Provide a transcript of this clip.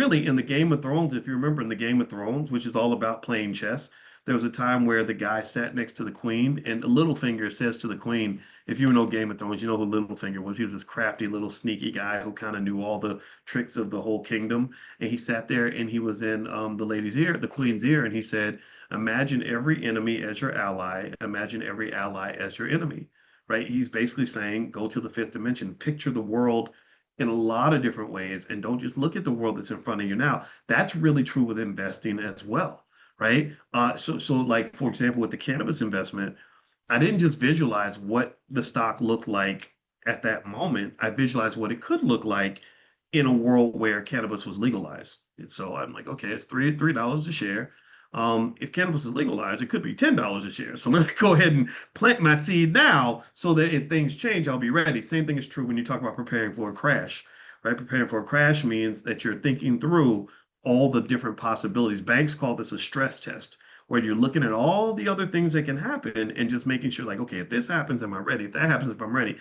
really in the Game of Thrones, if you remember in the Game of Thrones, which is all about playing chess, there was a time where the guy sat next to the queen, and the Littlefinger says to the queen, if you know Game of Thrones, you know who Littlefinger was. He was this crafty little sneaky guy who kind of knew all the tricks of the whole kingdom. And he sat there and he was in the lady's ear, the queen's ear, and he said, imagine every enemy as your ally, imagine every ally as your enemy. Right? He's basically saying, go to the fifth dimension, picture the world in a lot of different ways, and don't just look at the world that's in front of you now. That's really true with investing as well, right? So like for example, with the cannabis investment, I didn't just visualize what the stock looked like at that moment. I visualized what it could look like in a world where cannabis was legalized. And so I'm like, okay, it's $3 a share. If cannabis is legalized, it could be $10 a share. So let me go ahead and plant my seed now so that if things change, I'll be ready. Same thing is true when you talk about preparing for a crash, right? Preparing for a crash means that you're thinking through all the different possibilities. Banks call this a stress test, where you're looking at all the other things that can happen and just making sure, like, okay, if this happens, am I ready? If that happens, if I'm ready.